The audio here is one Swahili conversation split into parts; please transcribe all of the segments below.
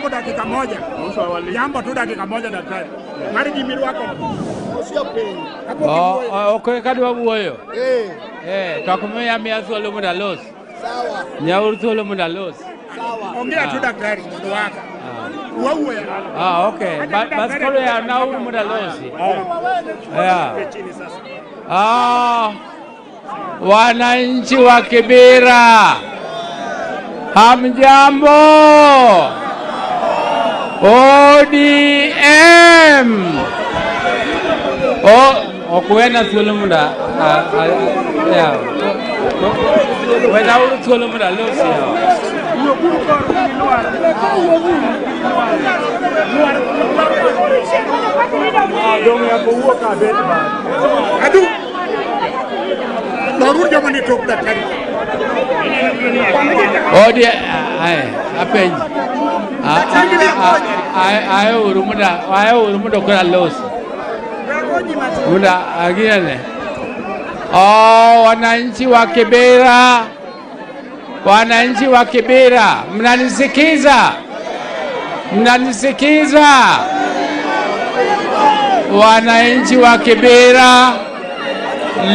Jambo dakika moja. Jambo tu dakika moja daktari. Mari gimiru wako. Okay, kadwa buoyo. Takumea miazo lumu na los. Sawa. Nyaurtu lumu na los. Sawa. Ongea tu daktari mtu wako. Okay. Basi kolo ya nauru muda losi. Wananchi wa Kibera, hamjambo? ODM. Okuena tulumunda. Wena uru tulumunda losi. Aduh, baru jangan ditok daktari. Oh dia, apa ini? Ayo urumuda kura los. Muda agine. Oh, wananchi wa Kibera. Wananchi wa Kibera, mnanisikiza? Mnanisikiza? Wananchi wa Kibera,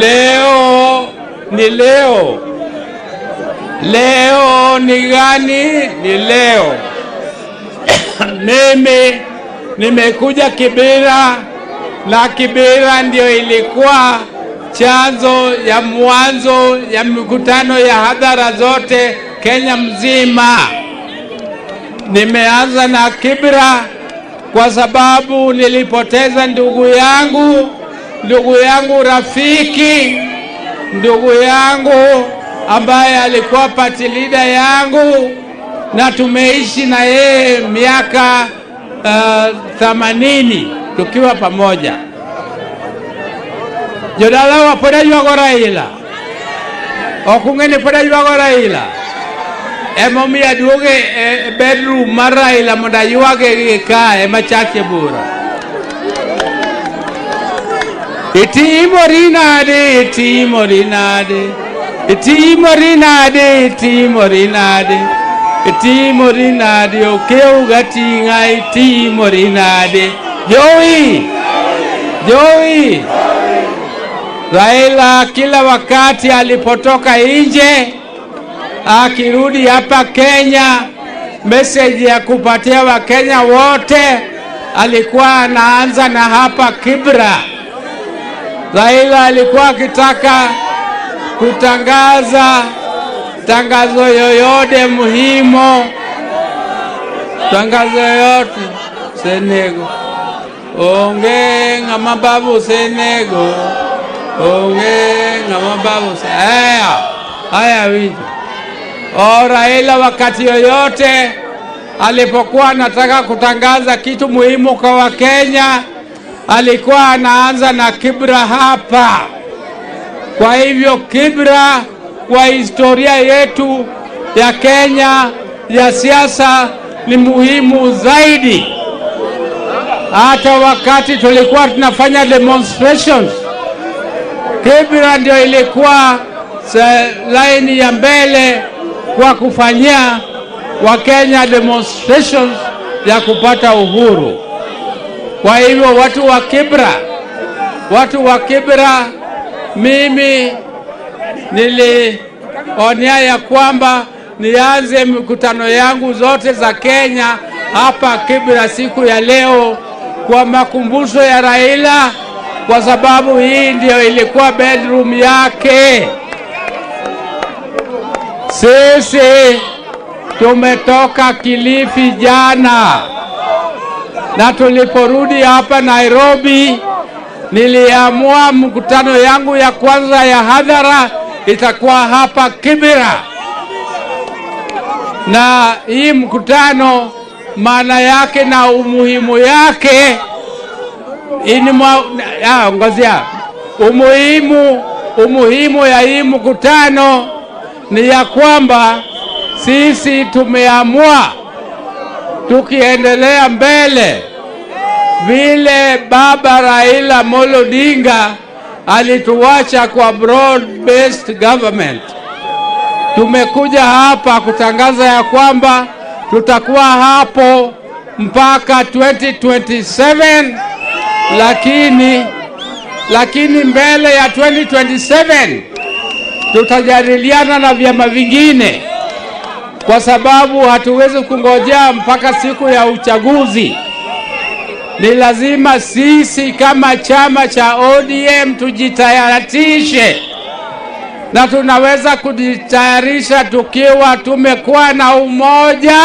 leo ni leo. Leo ni gani? Ni leo. Mimi nimekuja Kibera, na Kibera ndio ilikuwa chanzo ya mwanzo ya mikutano ya hadhara zote Kenya mzima. Nimeanza na Kibera kwa sababu nilipoteza ndugu yangu rafiki, ndugu yangu ambaye alikuwa party leader yangu, na tumeishi na yeye miaka 80 tukiwa pamoja. Jodala wa poda yuago Raila. Okungeni poda yuago Raila. Emomi aduoge bedroom mar Raila moda yuage kae machake bura. Itimorinade okeu gatinga itimorinade. Joey. Raila kila wakati alipotoka nje akirudi hapa Kenya, message ya kupatia Wakenya wote alikuwa anaanza na hapa Kibera. Raila alikuwa akitaka kutangaza tangazo yoyote muhimu, tangazo yoyote Senego. Onge ngama babu Senego. Haya wito. Raila wakati yoyote alipokuwa anataka kutangaza kitu muhimu kwa Wakenya alikuwa anaanza na Kibera hapa. Kwa hivyo Kibera kwa historia yetu ya Kenya ya siasa ni muhimu zaidi. Hata wakati tulikuwa tunafanya demonstrations, Kibera ndio ilikuwa line ya mbele kwa kufanyia Wakenya demonstrations ya kupata uhuru. Kwa hivyo watu wa Kibera, mimi nilionea ya kwamba nianze mikutano yangu zote za Kenya hapa Kibera siku ya leo kwa makumbusho ya Raila, kwa sababu hii ndio ilikuwa bedroom yake. Sisi tumetoka Kilifi jana, na tuliporudi hapa Nairobi niliamua mkutano yangu ya kwanza ya hadhara itakuwa hapa Kibera. Na hii mkutano maana yake na umuhimu yake umuhimu ya hii mkutano ni ya kwamba sisi tumeamua tukiendelea mbele vile baba Raila Amolo Odinga alituacha kwa broad based government. Tumekuja hapa kutangaza ya kwamba tutakuwa hapo mpaka 2027, lakini mbele ya 2027 tutajadiliana na vyama vingine, kwa sababu hatuwezi kungojea mpaka siku ya uchaguzi. Ni lazima sisi kama chama cha ODM tujitayarishe, na tunaweza kujitayarisha tukiwa tumekuwa na umoja,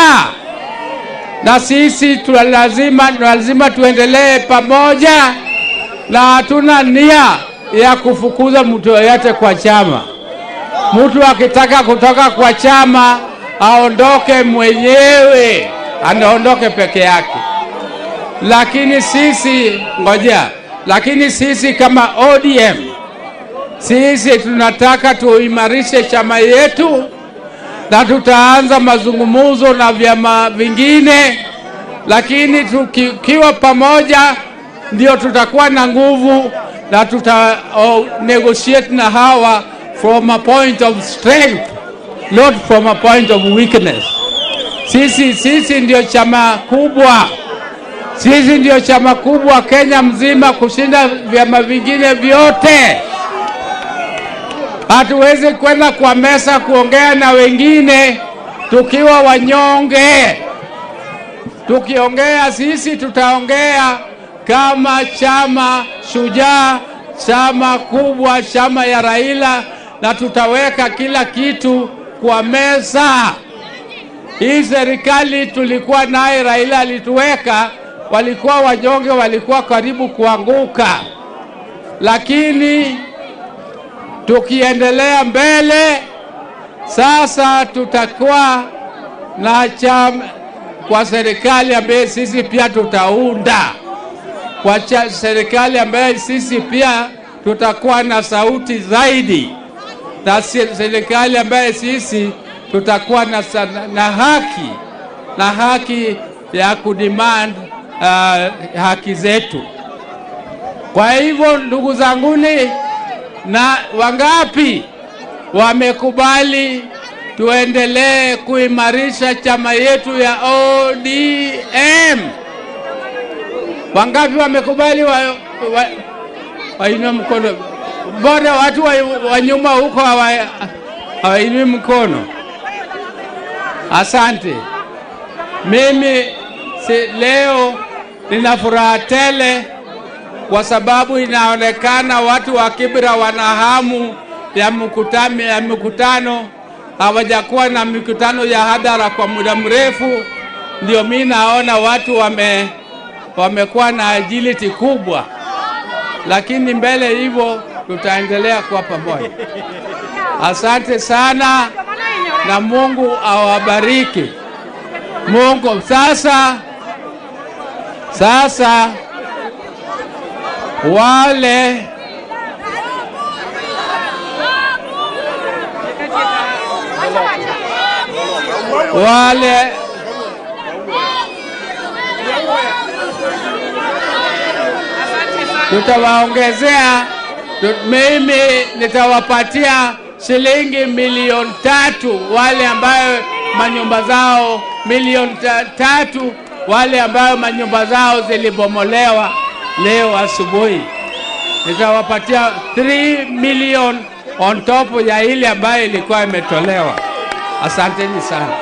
na sisi lazima tuendelee pamoja, na hatuna nia ya kufukuza mtu yoyote kwa chama. Mtu akitaka kutoka kwa chama aondoke mwenyewe, anaondoke peke yake. Lakini sisi kama ODM, sisi tunataka tuimarishe chama yetu, na tutaanza mazungumzo na vyama vingine, lakini tukiwa pamoja ndio tutakuwa na nguvu, na negotiate na hawa from a point of strength, not from a point of weakness. Sisi ndio chama kubwa. Sisi ndio chama kubwa Kenya mzima kushinda vyama vingine vyote. Hatuwezi kwenda kwa mesa kuongea na wengine tukiwa wanyonge. Tukiongea sisi tutaongea kama chama shujaa, chama kubwa, chama ya Raila, na tutaweka kila kitu kwa meza. Hii serikali tulikuwa naye, Raila alituweka, walikuwa wanyonge, walikuwa karibu kuanguka. Lakini tukiendelea mbele, sasa tutakuwa na chama kwa serikali ambaye sisi pia tutaunda, kwa serikali ambaye sisi pia tutakuwa na sauti zaidi, na serikali ambaye sisi tutakuwa na haki ya kudemand haki zetu. Kwa hivyo ndugu zanguni, na wangapi wamekubali tuendelee kuimarisha chama yetu ya ODM? Wangapi wamekubali? Wainua mkono. Mbona watu wa nyuma huko hawainui mkono? Asante. Mimi leo nina furaha tele, kwa sababu inaonekana watu wa Kibra wana hamu ya mikutano. Hawajakuwa na mikutano ya hadhara kwa muda mrefu. Ndio mimi naona watu wamekuwa na agility kubwa, lakini mbele hivyo tutaendelea kwa pamoja. Asante sana, na Mungu awabariki. Mungu sasa wale tutawaongezea. Mimi nitawapatia shilingi 3,000,000 wale ambayo manyumba zao, 3,000,000 wale ambayo manyumba zao zilibomolewa leo asubuhi. Nitawapatia 3 million on top ya ile ambayo ilikuwa imetolewa. Asanteni sana.